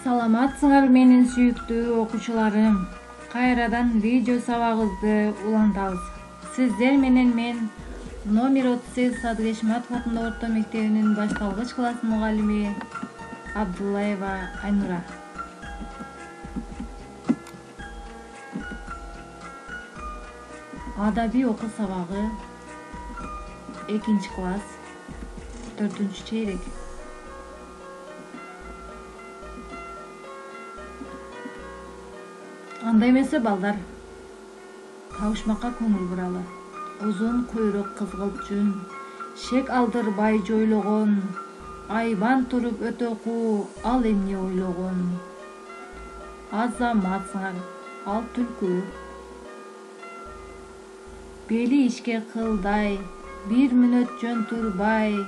Саламатсыңар менин сүйүктүү окуучуларым. Кайрадан видео сабагыбызды улантабыз. Сиздер менен мен номер 38 Садык Эшматов атындагы орто мектебинин башталгыч класс мугалими Абдуллаева Айнура. Адабий окуу сабагы 2 класс 4 чейрек. Анда эмесе балдар, табышмакка көңүл буралы. Узун куйрук кызгылт жүн, шек алдырбай жойлогон, айбан туруп өтө куу, ал эмне ойлогон. Азаматсыңар, ал түлкү. Бели ишке кылдай, бир мүнөт жөн турбай,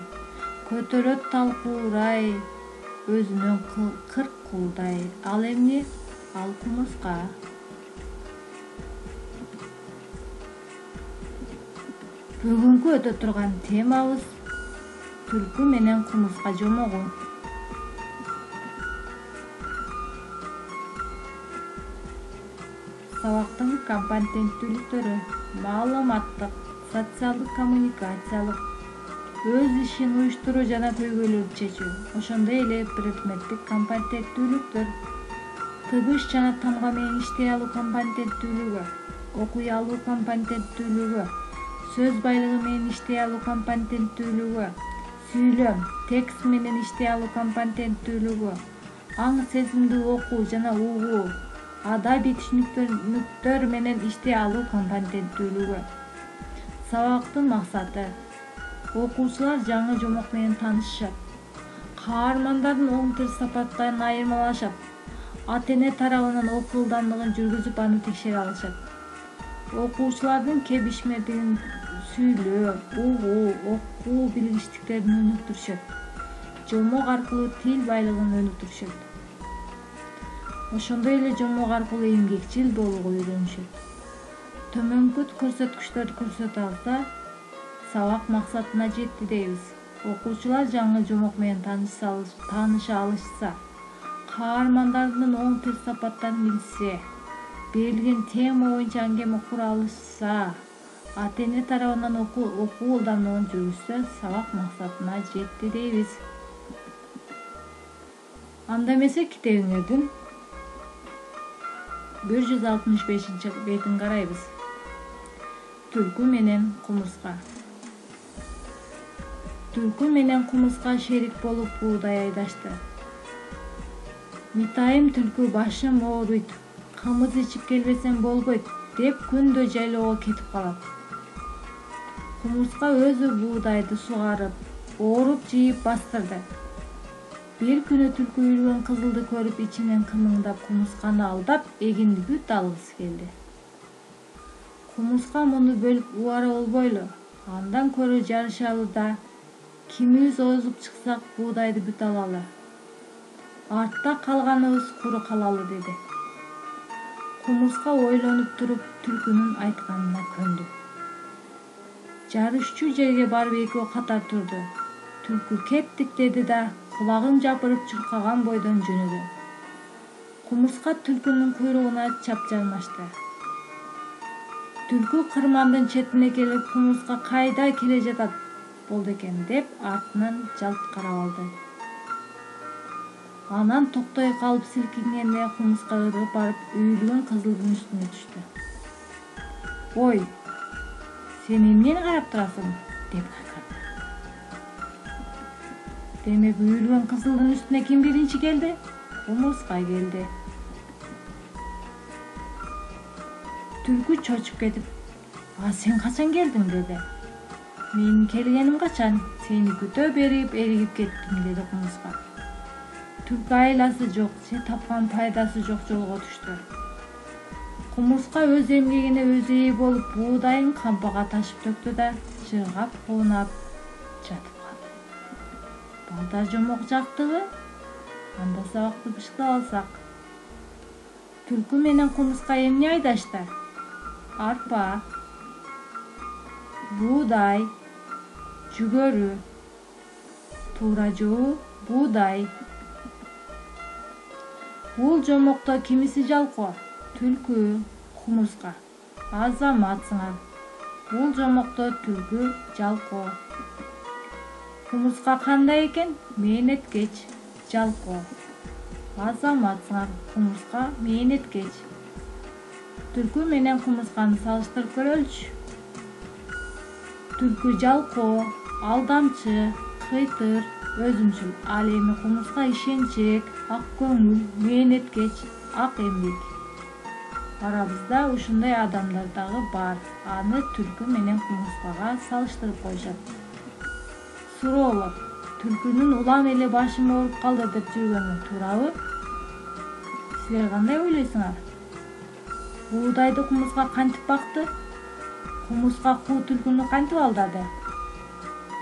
көтөрөт талкуурай, өзүнөн кырк кулдай. Ал эмне? Ал кумурска. Бүгүнкү өтө турган темабыз түлкү менен кумурска жомогу. Сабактын компетенттүүлүктөрү: маалыматтык, социалдык, коммуникациялык, өз ишин уюштуруу жана көйгөйлөрдү чечүү. Ошондой эле предметтик компетенттүүлүктөр: тыбыш жана тамга менен иштей алуу компетенттүүлүгү, окуй алуу компетенттүүлүгү, сөз байлыгы менен иштей алуу компетенттүүлүгү, сүйлөм, текст менен иштей алуу компетенттүүлүгү, аң сезимди окуу жана угуу, адабий түшүнүктөр менен иштей алуу компетенттүүлүгү. Сабактын максаты: окуучулар жаңы жомок менен таанышышат, каармандардын оң терс сапаттарын айырмалашат, ата-эне тарабынан окуу ылдамдыгын жүргүзүп аны текшере алышат. Окуучулардын кебишмедигин сүйлөө, угуу, окуу билгичтиктерин өнүктүрүшөт. Жомок аркылуу тил байлыгын өнүктүрүшөт. Ошондой эле жомок аркылуу эмгекчил болууга үйрөнүшөт. Төмөнкү көрсөткүчтөрдү көрсөтө алса, сабак максатына жетти дейбиз. Окуучулар жаңы жомок менен тааныша алышса, каармандардын оң терс сапаттарын билсе, берилген тема боюнча аңгеме кура алышса, ата-эне тарабынан окуу ылдамдыгын жүргүзсө, сабак максатына жетти дейбиз. Анда эмесе китебиңердин 165 бетин карайбыз. Түлкү менен кумурска. Түлкү менен кумурска шерик болуп буудай айдашты. Митайым түлкү: башым ооруйт, камыз ичип келбесем болбойт деп күндө жайлоого кетип калат. Кумурска өзү буудайды сугарып, ооруп жыйып бастырды. Бир күнү түлкү үйүлгөн кызылды көрүп, ичинен кымыңдап, кумурсканы алдап, эгинди бүт алгысы келди. Кумурска муну бөлүп убара болбойлу, андан көрө жарышалы да, кимибиз озуп чыксак буудайды бүт алалы. Артта калганыбыз куру калалы деди. Кумурска ойлонуп туруп түлкүнүн айтканына көндү. Жарышчу жерге барып экөө катар турду. Түлкү кеттик деди да, кулагын жапырып чуркаган бойдон жөнөдү. Кумурска түлкүнүн куйругуна чапжармашты. Түлкү кырмандын четине келип, кумурска кайда келе жатат болду экен деп артынан жалт карап алды. Анан токтой калып силкингенде кумурска ыргып барып, үйүлгөн кызылдын үстүнө түштү. Ой, сен эмнени карап турасың? Деп кайкырды. Демек үйүлгөн кызылдын үстүнө ким биринчи келди? Кумурска келди. Түлкү чочуп кетип: "А сен качан келдиң?" деди. "Менин келгеним качан? Сени күтө берип эригип кеттим" деди кумурска. Түлкү айласы жок, тапкан пайдасы жок жолго түштү. Кумурска өз эмгегине өзү ээ болуп, буудайын кампага ташып төктү да, жыргап куунап жатып калды. Балдар, жомок жактыбы? Анда сабакты бышкылап алсак. Түлкү менен кумурска эмне айдашты? Арпа, буудай, жүгөрү, туура жоо, буудай. Бул жомокто кимиси жалкоо, түлкү, кумурска. Азаматсыңар. Бул жомокто түлкү, жалкоо. Кумурска кандай экен? Мээнеткеч, жалкоо. Азаматсыңар. Кумурска мээнеткеч. Түлкү менен кумурсканы салыштырып көрөлүчү. Түлкү жалкоо, алдамчы, кыйтыр, өзүмчүл. Ал эми кумурска ишенчек, ак көңүл, мээнеткеч, ак эмгек. Арабызда ушундай адамдар дагы бар. Аны түлкү менен кумурскага салыштырып коюшат. Суроолор: түлкүнүн улам эле башым ооруп калды деп жүргөнү туурабы? Силер кандай ойлойсуңар? Буудайды кумурска кантип бакты? Кумурска куу түлкүнү кантип алдады?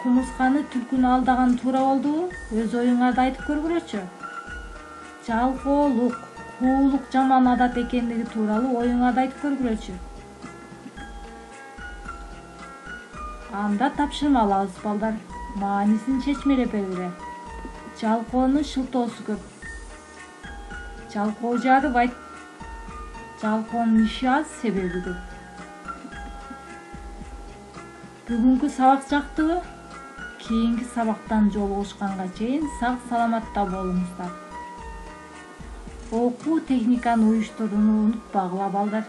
Кумурсканы түлкүнү алдаган туура болдубу? Өз оюңарды айтып көргүлөчү. Жалкоолук, куулук жаман адат экендиги тууралуу оюңарды айтып көргүлөчү. Анда тапшырма алабыз балдар. Маанисин чечмелеп бергиле. Жалкоонун шылтоосу көп. Жалкоо жарыбайт. Жалкоонун иши аз, себеби көп. Бүгүнкү сабак жактыбы? Кийинки сабактан жолугушканга чейин сак саламатта болуңуздар. Окуу техниканы уюштурууну унутпагыла балдар.